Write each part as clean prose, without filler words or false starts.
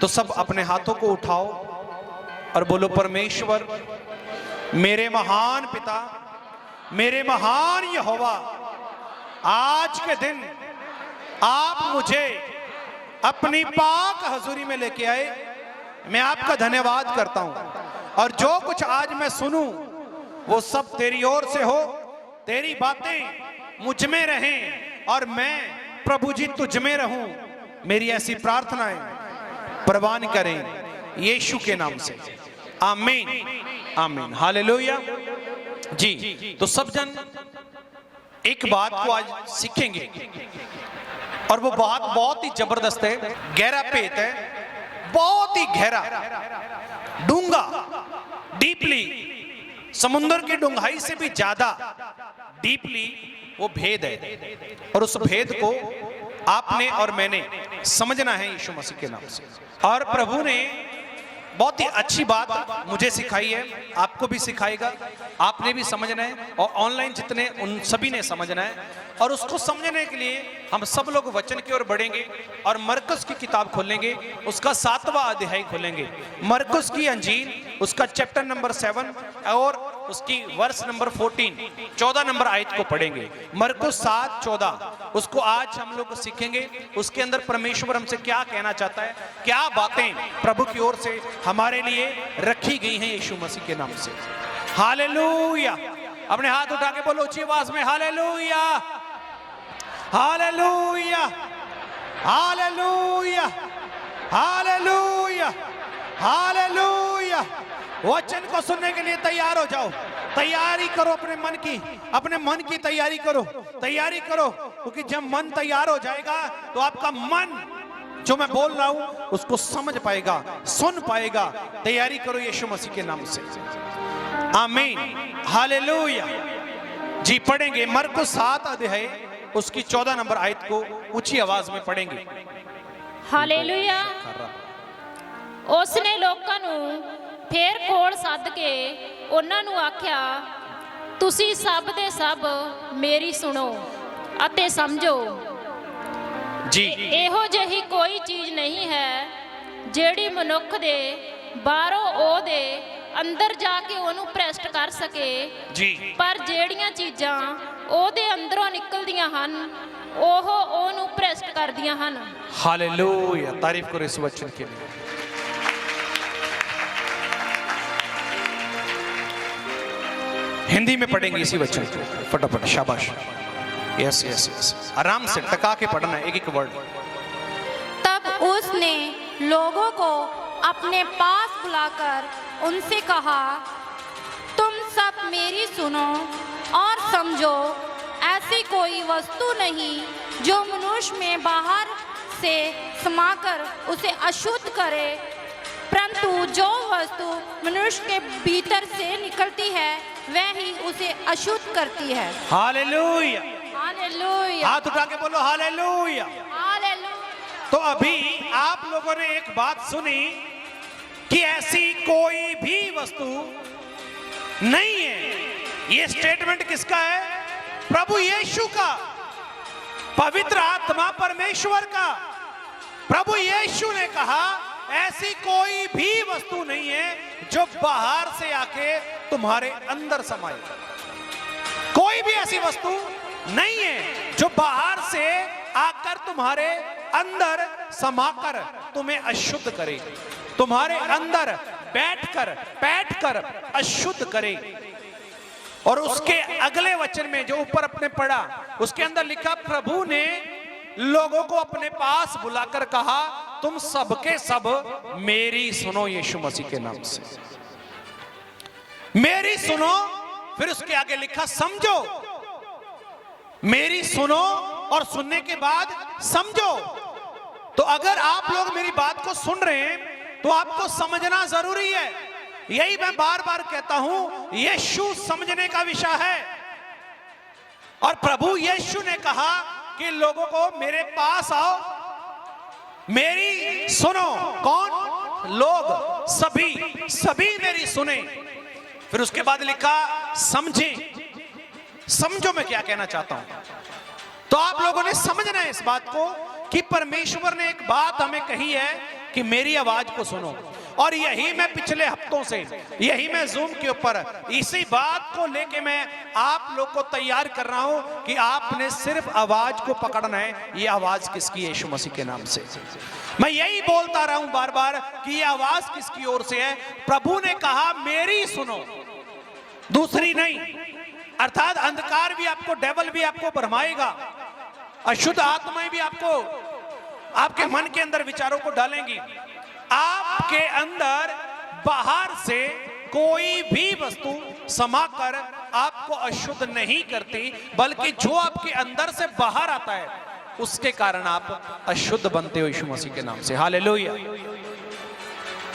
तो सब अपने हाथों को उठाओ और बोलो, परमेश्वर मेरे महान पिता, मेरे महान यहोवा, आज के दिन आप मुझे अपनी पाक हजूरी में लेके आए। मैं आपका धन्यवाद करता हूं और जो कुछ आज मैं सुनूं वो सब तेरी ओर से हो। तेरी बातें मुझ में रहें और मैं प्रभु जी तुझ में रहूं। मेरी ऐसी प्रार्थनाएं प्रवान करें यीशु के नाम से, आमीन आमीन, हालेलुया। जी, तो सब जन एक बात को आज सीखेंगे और वो बात बहुत ही जबरदस्त है, गहरा पेत है, बहुत ही गहरा, डूंगा, डीपली, समुद्र की डूंघाई से भी ज्यादा डीपली वो भेद है। और उस भेद को आपने और मैंने समझना है यीशु मसीह के नाम से। और प्रभु ने बहुत ही अच्छी बात मुझे सिखाई है, आपको भी सिखाएगा, आपने भी समझना है और ऑनलाइन जितने उन सभी ने समझना है। और उसको समझने के लिए हम सब लोग वचन की ओर बढ़ेंगे और मरकुस की किताब खोलेंगे, उसका 7वां अध्याय खोलेंगे। मरकुस की अंजील, उसका चैप्टर नंबर 7 और उसकी वर्स नंबर 14, 14 नंबर आयत को पढ़ेंगे। मरकुस 7:14, उसको आज हम लोग सीखेंगे। उसके अंदर परमेश्वर हमसे क्या कहना चाहता है, क्या बातें प्रभु की ओर से हमारे लिए रखी गई हैं यीशु मसीह के नाम से। हालेलुया। अपने हाथ उठा के बोलो ऊंची आवाज में, hallelujah hallelujah hallelujah hallelujah hallelujah. वचन को सुनने के लिए तैयार हो जाओ, तैयारी करो अपने मन की तैयारी करो, क्योंकि जब मन तैयार हो जाएगा तो आपका मन जो मैं बोल रहा हूं उसको समझ पाएगा, सुन पाएगा। तैयारी करो यीशु मसीह के नाम से, आमीन हालेलुया। जी, पढ़ेंगे मरकुस 7 अध्याय, उसकी 14 नंबर आयत को ऊंची आवाज में पढ़ेंगे। हालेलुया। उसने लोकां नूं फेर कोल सद के उन्हां नूं आख्या, तुसी सब दे सब मेरी सुनो अते समझो। जी, ਇਹੋ ਜਿਹੀ कोई चीज नहीं है ਜਿਹੜੀ ਮਨੁੱਖ ਦੇ ਬਾਹਰੋਂ ਉਹਦੇ ਅੰਦਰ ਜਾ ਕੇ ਉਹਨੂੰ ਭ੍ਰਿਸ਼ਟ ਕਰ ਸਕੇ जी, ਪਰ ਜਿਹੜੀਆਂ ਚੀਜ਼ਾਂ ਉਹਦੇ ਅੰਦਰੋਂ ਨਿਕਲਦੀਆਂ ਹਨ ਉਹ ਉਹਨੂੰ ਭ੍ਰਿਸ਼ਟ ਕਰਦੀਆਂ ਹਨ। हालेलुया। तारीफ करो इस वचन के लिए। हिंदी में पढ़ेंगे इसी वचन को फटाफट, शाबाश, यस यस यस, आराम से टका के पढ़ना है एक एक वर्ड। तब उसने लोगों को अपने पास बुलाकर उनसे कहा, तुम सब मेरी सुनो और समझो। ऐसी कोई वस्तु नहीं जो मनुष्य में बाहर से समाकर उसे अशुद्ध करे, परंतु जो वस्तु मनुष्य के भीतर से निकलती है वह ही उसे अशुद्ध करती है। हालेलुया, हालेलुया, हाथ उठा के बोलो हालेलुया। हालेलुया। तो अभी आप लोगों ने एक बात सुनी कि ऐसी कोई भी वस्तु नहीं है। ये स्टेटमेंट किसका है? प्रभु यीशु का, पवित्र आत्मा परमेश्वर का। प्रभु यीशु ने कहा ऐसी कोई भी वस्तु नहीं है जो बाहर से आके तुम्हारे अंदर समाए। कोई भी ऐसी वस्तु नहीं है जो बाहर से आकर तुम्हारे अंदर समाकर तुम्हें अशुद्ध करे, तुम्हारे अंदर बैठकर अशुद्ध करे। और उसके अगले वचन में जो ऊपर अपने पढ़ा, उसके अंदर लिखा, प्रभु ने लोगों को अपने पास बुलाकर कहा, तुम सबके सब मेरी सुनो यीशु मसीह के नाम से, मेरी सुनो। फिर उसके आगे लिखा, समझो। मेरी सुनो और सुनने के बाद समझो। तो अगर आप लोग मेरी बात को सुन रहे हैं तो आपको समझना जरूरी है। यही मैं बार बार कहता हूं, यीशु समझने का विषय है। और प्रभु यीशु ने कहा कि लोगों को मेरे पास आओ, मेरी सुनो। कौन? लोग, सभी मेरी सुने। फिर उसके बाद लिखा, समझे। समझो मैं क्या कहना चाहता हूं। तो आप लोगों ने समझना है इस बात को कि परमेश्वर ने एक बात हमें कही है कि मेरी आवाज को सुनो। और यही मैं पिछले हफ्तों से, यही मैं जूम के ऊपर इसी बात को लेके मैं आप लोग को तैयार कर रहा हूं कि आपने सिर्फ आवाज को पकड़ना है। ये आवाज किसकी है? यीशु मसीह के नाम से। मैं यही बोलता रहा हूं बार बार कि ये आवाज किसकी ओर से है? प्रभु ने कहा मेरी सुनो, दूसरी नहीं। अर्थात अंधकार भी आपको, डेवल भी आपको भरमाएगा, अशुद्ध आत्माएं भी आपको, आपके मन के अंदर विचारों को डालेंगी। आपके अंदर बाहर से कोई भी वस्तु समाकर आपको अशुद्ध नहीं करती, बल्कि जो आपके अंदर से बाहर आता है उसके कारण आप अशुद्ध बनते हो यीशु मसीह के नाम से। हालेलुया।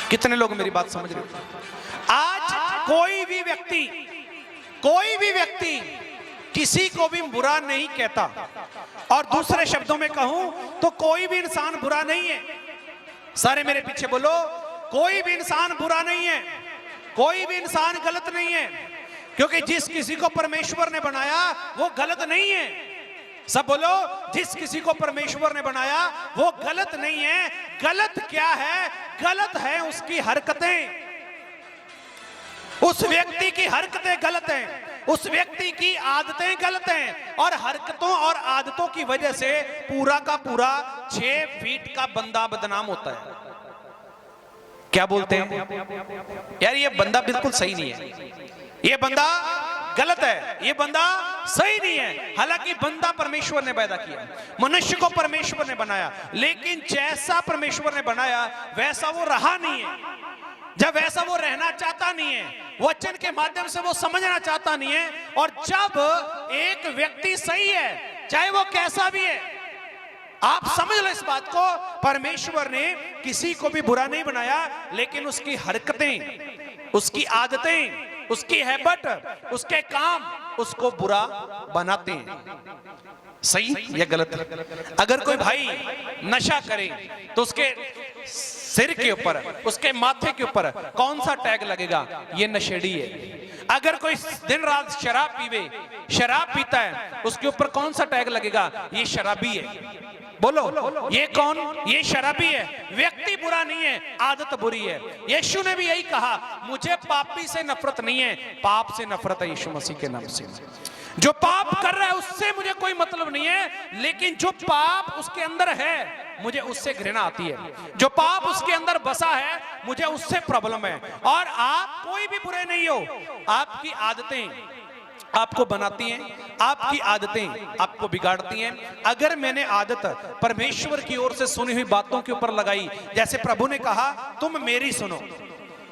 कितने लोग मेरी बात समझ रहे हो? आज कोई भी व्यक्ति किसी को भी बुरा नहीं कहता, और दूसरे शब्दों में कहूं तो कोई भी इंसान बुरा नहीं है। सारे मेरे पीछे बोलो, कोई भी इंसान बुरा नहीं है, कोई भी इंसान गलत नहीं है, क्योंकि जिस किसी को परमेश्वर ने बनाया वो गलत नहीं है। सब बोलो, जिस किसी को परमेश्वर ने बनाया वो गलत नहीं है। गलत क्या है? गलत है उसकी हरकतें। उस व्यक्ति की हरकतें गलत हैं, उस व्यक्ति की आदतें गलत हैं, और हरकतों और आदतों की वजह से पूरा का पूरा 6 फीट का बंदा बदनाम होता है। क्या बोलते हैं? यार ये बंदा बिल्कुल सही नहीं है, ये बंदा गलत है, ये बंदा सही नहीं है। हालांकि बंदा परमेश्वर ने पैदा किया, मनुष्य को परमेश्वर ने बनाया, लेकिन जैसा परमेश्वर ने बनाया वैसा वो रहा नहीं है। जब वैसा वो रहना चाहता नहीं है, वचन के माध्यम से वो समझना चाहता नहीं है। और जब एक व्यक्ति सही है, चाहे वो कैसा भी है, आप समझ लो इस बात को, परमेश्वर ने किसी को भी बुरा नहीं बनाया, लेकिन उसकी हरकतें, उसकी आदतें, उसकी हैबिट, उसके काम उसको बुरा बनाते हैं। सही या गलत? अगर कोई भाई नशा करे तो उसके सिर के ऊपर, उसके माथे के ऊपर कौन सा टैग लगेगा? ये नशेड़ी है। अगर कोई दिन रात शराब पीता है, उसके ऊपर कौन सा टैग लगेगा? ये शराबी है। बोलो, ये कौन? ये शराबी है। व्यक्ति बुरा नहीं है, आदत बुरी है। यीशु ने भी यही कहा, मुझे पापी से नफरत नहीं है, पाप से नफरत है यीशु मसीह के नाम से। जो पाप कर रहा है उससे मुझे कोई मतलब नहीं है, लेकिन जो पाप उसके अंदर है मुझे उससे घृणा आती है। जो पाप उसके अंदर बसा है मुझे उससे प्रॉब्लम है। और आप कोई भी बुरे नहीं हो, आपकी आदतें आपको बनाती हैं, आपकी आदतें आपको बिगाड़ती हैं। अगर मैंने आदत परमेश्वर की ओर से सुनी हुई बातों के ऊपर लगाई, जैसे प्रभु ने कहा तुम मेरी सुनो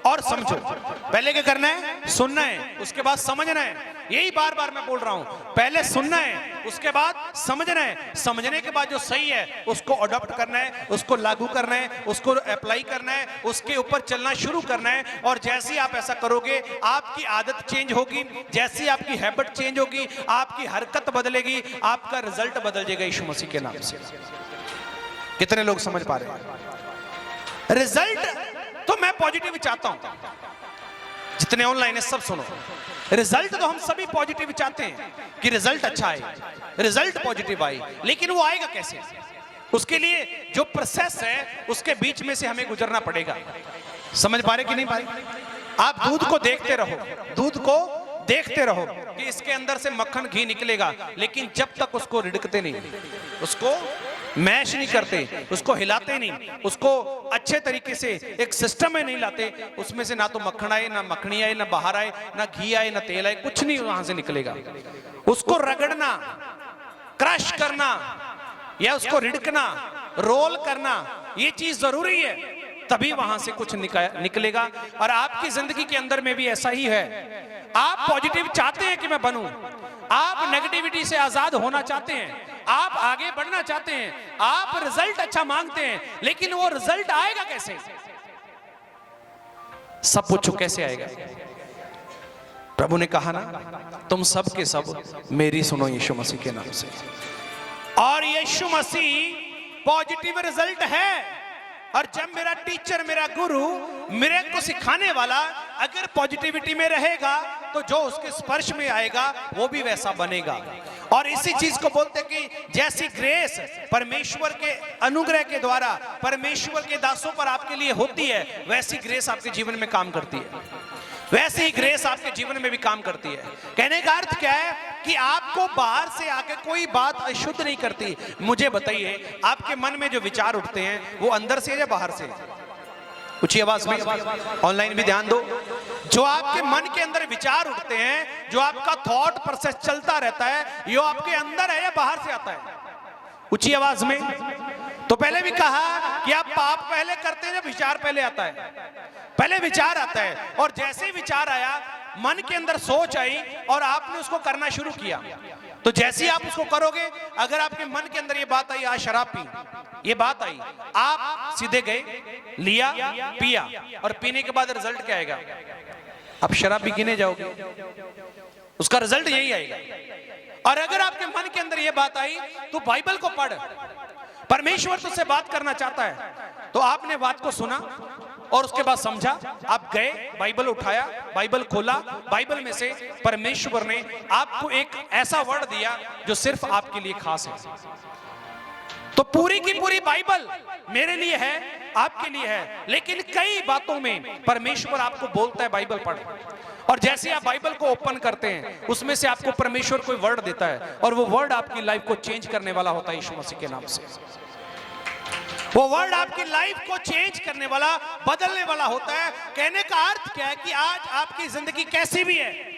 और समझो। पहले क्या करना है? सुनना है, उसके बाद समझना है। यही बार बार मैं बोल रहा हूं, पहले सुनना है, उसके बाद समझना है, समझने के बाद जो सही है उसको अडॉप्ट करना है, उसको लागू करना है, उसको अप्लाई करना है, उसके ऊपर चलना शुरू करना है। और जैसे ही आप ऐसा करोगे आपकी आदत चेंज होगी, जैसी आपकी हैबिट चेंज होगी, आपकी हरकत बदलेगी, आपका रिजल्ट बदल जाएगा यीशु मसीह के नाम से। कितने लोग समझ पा रहे हैं? रिजल्ट तो मैं पॉजिटिव चाहता हूं, जितने ऑनलाइन है सब सुनो। रिजल्ट तो हम सभी पॉजिटिव चाहते हैं कि रिजल्ट अच्छा आए, रिजल्ट पॉजिटिव आए, लेकिन वो आएगा कैसे? उसके लिए जो प्रोसेस है उसके बीच में से हमें गुजरना पड़ेगा। समझ पा रहे कि नहीं पा रहे? आप दूध को देखते रहो, दूध को देखते रहो कि इसके अंदर से मक्खन घी निकलेगा, लेकिन जब तक उसको रिड़कते नहीं, उसको मैश नहीं करते, उसको हिलाते नहीं, उसको अच्छे तरीके से एक सिस्टम में नहीं लाते, उसमें से ना तो मक्खन आए, ना मक्खनी आए, ना बाहर आए, ना घी आए, ना तेल आए, कुछ नहीं वहां से निकलेगा। उसको रगड़ना, क्रश करना या उसको रिड़कना, रोल करना, ये चीज जरूरी है, तभी वहां से कुछ निकलेगा। और आपकी जिंदगी के अंदर में भी ऐसा ही है। आप पॉजिटिव चाहते हैं कि मैं बनूं, आप नेगेटिविटी से आजाद होना चाहते हैं, आप आगे बढ़ना चाहते हैं, आप रिजल्ट अच्छा मांगते हैं, लेकिन वो रिजल्ट आएगा कैसे? सब पूछो कैसे आएगा? प्रभु ने कहा ना, तुम सब के सब मेरी सुनो यीशु मसीह के नाम से। और यीशु मसीह पॉजिटिव रिजल्ट है। और जब मेरा टीचर, मेरा गुरु, मेरे को सिखाने वाला अगर पॉजिटिविटी में रहेगा तो जो उसके स्पर्श में आएगा वो भी वैसा बनेगा। और इसी चीज को बोलते कि जैसी ग्रेस परमेश्वर के अनुग्रह के द्वारा परमेश्वर के दासों पर आपके लिए होती है, वैसी ग्रेस आपके जीवन में काम करती है, वैसे ही ग्रेस आपके जीवन में भी काम करती है। कहने का अर्थ क्या है कि आपको बाहर से आके कोई बात अशुद्ध नहीं करती। मुझे बताइए, आपके मन में जो विचार उठते हैं वो अंदर से है या बाहर से? ऊंची आवाज में, ऑनलाइन भी ध्यान दो। जो आपके मन के अंदर विचार उठते हैं, जो आपका थॉट प्रोसेस चलता रहता है, ये आपके अंदर है या बाहर से आता है? ऊंची आवाज में। तो पहले भी कहा कि आप पाप पहले करते हैं जब विचार पहले आता है। पहले विचार आता है, और जैसे ही विचार आया, मन के अंदर सोच आई और आपने उसको करना शुरू किया, तो जैसे ही आप उसको करोगे, अगर आपके मन के अंदर ये बात आई आज शराब पी, ये बात आई, आप सीधे गए, लिया, पिया, और पीने के बाद रिजल्ट क्या आएगा? आप शराब भी गिने जाओगे, उसका रिजल्ट यही आएगा। और अगर आपके मन के अंदर ये बात आई तो बाइबल को पढ़, परमेश्वर तुझसे बात करना चाहता है, तो आपने बात को सुना और उसके बाद समझा, आप गए, बाइबल उठाया, बाइबल खोला, बाइबल में से परमेश्वर ने आपको एक ऐसा वर्ड दिया जो सिर्फ आपके लिए खास है। तो पूरी की पूरी बाइबल मेरे लिए है, आपके लिए है, लेकिन कई बातों में परमेश्वर आपको बोलता है बाइबल पढ़, और जैसे आप बाइबल को ओपन करते हैं, उसमें से आपको परमेश्वर कोई वर्ड देता है, और वो वर्ड आपकी लाइफ को चेंज करने वाला होता है। यीशु मसीह के नाम से वो वर्ड आपकी लाइफ को चेंज करने वाला, बदलने वाला होता है। कहने का अर्थ क्या है कि आज आपकी जिंदगी कैसी भी है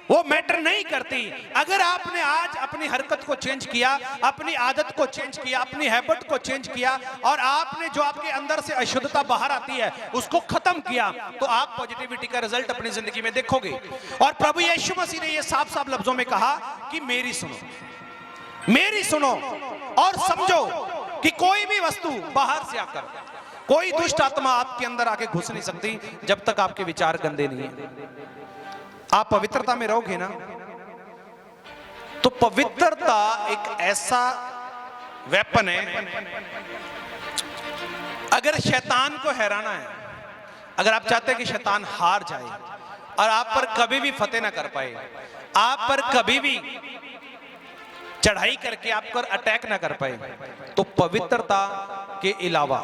वो मैटर नहीं करती। अगर आपने आज अपनी हरकत को चेंज किया, अपनी आदत को चेंज किया, अपनी हैबिट को चेंज किया, और आपने जो आपके अंदर से अशुद्धता बाहर आती है उसको खत्म किया, तो आप पॉजिटिविटी का रिजल्ट अपनी जिंदगी में देखोगे। और प्रभु यीशु मसीह ने ये साफ साफ लफ्जों में कहा कि मेरी सुनो, मेरी सुनो और समझो कि कोई भी वस्तु बाहर से आकर, कोई दुष्ट आत्मा आपके अंदर आके घुस नहीं सकती जब तक आपके विचार गंदे नहीं है। आप पवित्रता में रहोगे ना, तो पवित्रता एक ऐसा वेपन है, अगर शैतान को हैराना है, अगर आप चाहते हैं कि शैतान हार जाए और आप पर कभी भी फतेह ना कर पाए, आप पर कभी भी चढ़ाई करके आप पर अटैक ना कर पाए, तो पवित्रता के अलावा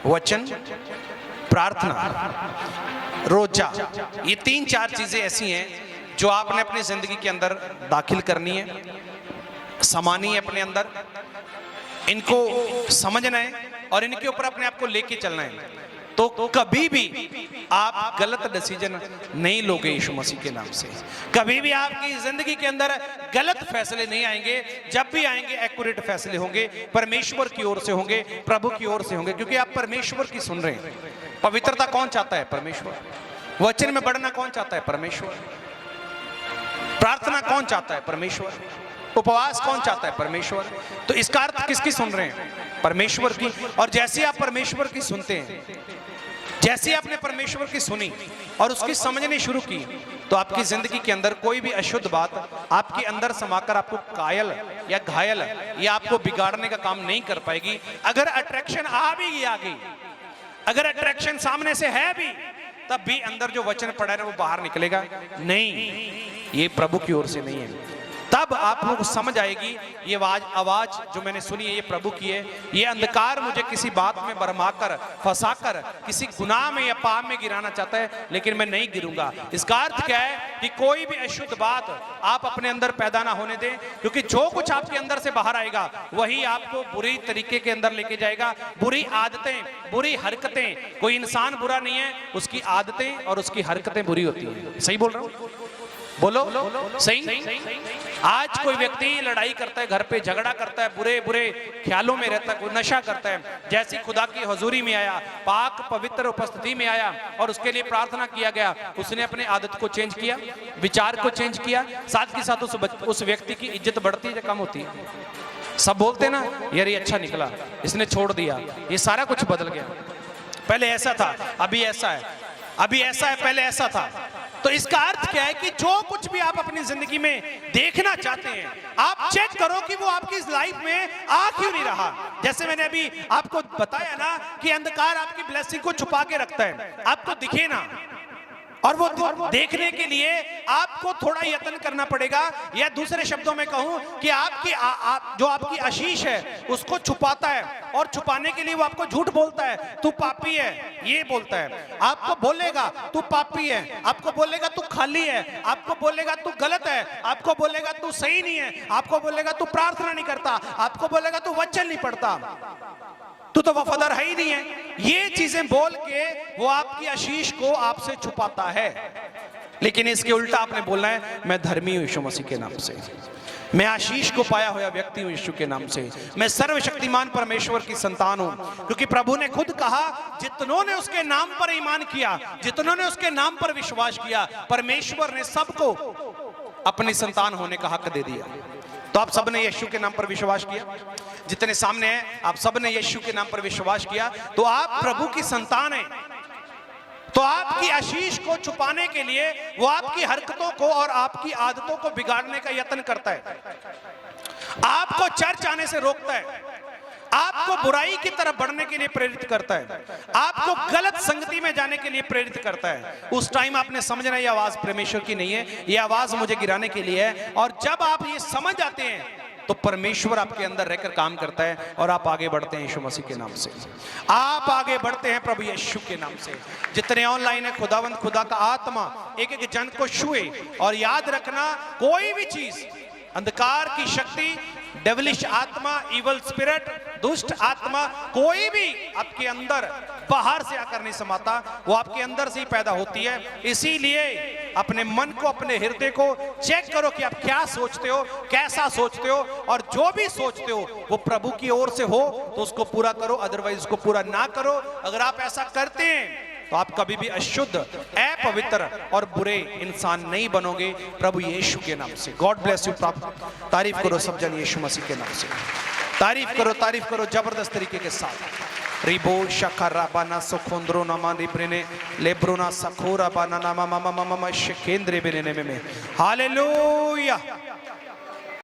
वचन, प्रार्थना, रोजा, ये 3-4 चीजें ऐसी हैं जो आपने अपनी जिंदगी के अंदर दाखिल करनी है, समानी है अपने अंदर, इनको समझना है और इनके ऊपर अपने आप को लेके चलना है। तो कभी भी आप गलत डिसीजन नहीं लोगे यीशु मसीह के नाम से। कभी भी आपकी जिंदगी के अंदर गलत फैसले नहीं आएंगे। जब भी आएंगे एक्यूरेट फैसले होंगे, परमेश्वर की ओर से होंगे, प्रभु की ओर से होंगे, क्योंकि आप परमेश्वर की सुन रहे हैं। पवित्रता कौन चाहता है? परमेश्वर। वचन में बढ़ना कौन चाहता है? परमेश्वर। प्रार्थना कौन चाहता है? परमेश्वर। उपवास कौन चाहता है? परमेश्वर। तो इसका अर्थ किसकी सुन रहे हैं? परमेश्वर की। और जैसे आप परमेश्वर की सुनते हैं, जैसे आपने परमेश्वर की सुनी और उसकी समझनी शुरू की, तो आपकी जिंदगी के अंदर कोई भी अशुद्ध बात आपके अंदर समाकर आपको कायल या घायल या आपको बिगाड़ने का काम नहीं कर पाएगी। अगर अट्रैक्शन आ भी गई, आगे अगर अट्रैक्शन सामने से है भी, तब भी अंदर जो वचन पड़ा है वो बाहर निकलेगा नहीं, ये प्रभु की ओर से नहीं है। तब आप लोगों को समझ आएगी ये आवाज जो मैंने सुनी है ये प्रभु की है। ये अंधकार मुझे किसी बात में बरमाकर, फंसाकर, किसी गुनाह में या पाप में गिराना चाहता है, लेकिन मैं नहीं गिरूंगा। इसका अर्थ क्या है कि कोई भी अशुद्ध बात आप अपने अंदर पैदा ना होने दें, क्योंकि जो कुछ आपके अंदर से बाहर आएगा वही आपको बुरी तरीके के अंदर लेके जाएगा। बुरी आदतें, बुरी हरकतें, कोई इंसान बुरा नहीं है, उसकी आदतें और उसकी हरकतें बुरी होती हैं। सही बोल रहा हूं? बोलो सही। आज कोई व्यक्ति लड़ाई करता है, घर पे झगड़ा करता है, बुरे बुरे ख्यालों में रहता है, कोई नशा करता है, जैसी खुदा की हजूरी में आया, पाक पवित्र उपस्थिति में आया और उसके लिए प्रार्थना किया गया, उसने अपने आदत को चेंज किया, विचार को चेंज किया, साथ के साथ उस व्यक्ति की इज्जत बढ़ती है या कम होती है? सब बोलते ना यार ये अच्छा निकला, इसने छोड़ दिया, ये सारा कुछ बदल गया। पहले ऐसा था, अभी ऐसा है, अभी ऐसा है, पहले ऐसा था। तो इसका अर्थ क्या है कि जो कुछ भी आप अपनी जिंदगी में देखना चाहते हैं, आप चेक करो कि वो आपकी लाइफ में आ क्यों नहीं रहा। जैसे मैंने अभी आपको बताया ना कि अंधकार आपकी ब्लेसिंग को छुपा के रखता है, आपको दिखे ना, और वो देखने के लिए आपको थोड़ा यत्न करना पड़ेगा, या दूसरे शब्दों में कहूं कि जो आपकी आशीष है उसको छुपाता है, और छुपाने के लिए वो आपको झूठ बोलता है, तू पापी है, ये बोलता है। आपको बोलेगा तू पापी है, आपको बोलेगा तू खाली है, आपको बोलेगा तू गलत है, आपको बोलेगा तू सही नहीं है, आपको बोलेगा तू प्रार्थना नहीं करता, आपको बोलेगा तू वचन नहीं पढ़ता, तू तो वफादार है ही नहीं है। ये चीजें बोल के वो आपकी आशीष को आपसे छुपाता है। लेकिन इसके उल्टा आपने बोलना है, मैं धर्मी हूं यीशु मसीह के नाम से, मैं आशीष को पाया हुआ व्यक्ति हूं यीशु के नाम से, मैं सर्वशक्तिमान परमेश्वर की संतान हूं। क्योंकि प्रभु ने खुद कहा, जितनों ने उसके नाम पर ईमान किया, जितनों ने उसके नाम पर विश्वास किया, परमेश्वर ने सबको अपनी संतान होने का हक दे दिया। तो आप सबने यीशु के नाम पर विश्वास किया, जितने सामने हैं आप सबने यीशु के नाम पर विश्वास किया, तो आप प्रभु की संतान हैं। तो आपकी आशीष को छुपाने के लिए वो आपकी हरकतों को और आपकी आदतों को बिगाड़ने का यत्न करता है, आपको चर्च आने से रोकता है, आपको बुराई की तरफ बढ़ने के लिए प्रेरित करता है, आपको गलत संगति में जाने के लिए प्रेरित करता है। उस टाइम आपने समझना ये आवाज परमेश्वर की नहीं है, ये आवाज मुझे गिराने के लिए है। और जब आप ये समझ आते हैं तो परमेश्वर आपके अंदर रहकर काम करता है और आप आगे बढ़ते हैं यीशु मसीह के नाम से, आप आगे बढ़ते हैं प्रभु यीशु के नाम से। जितने ऑनलाइन है, खुदावंद खुदा का आत्मा एक एक जन को छुए। और याद रखना, कोई भी चीज, अंधकार की शक्ति, डेविलिश आत्मा, इवल स्पिरिट, दुष्ट आत्मा, कोई भी आपके अंदर बाहर से आकर नहीं समाता, वो आपके अंदर से ही पैदा होती है। इसीलिए अपने मन को, अपने हृदय को चेक करो कि आप क्या सोचते हो, कैसा सोचते हो, और जो भी सोचते हो वो प्रभु की ओर से हो तो उसको पूरा करो, अदरवाइज उसको पूरा ना करो। अगर आप ऐसा करते हैं तो आप कभी भी अशुद्ध, अपवित्र और बुरे इंसान नहीं बनोगे प्रभु यीशु के नाम से। God bless you. तारीफ करो सब जन यीशु मसीह के नाम से, तारीफ करो जबरदस्त तरीके के साथ। रिबो शखरा बाना सुखोंद्रो नमा रिब्रेने लेब्रोना सखोरा बाना नामा मामा मामा शिकेंद्रे बिने में। हालेलुया।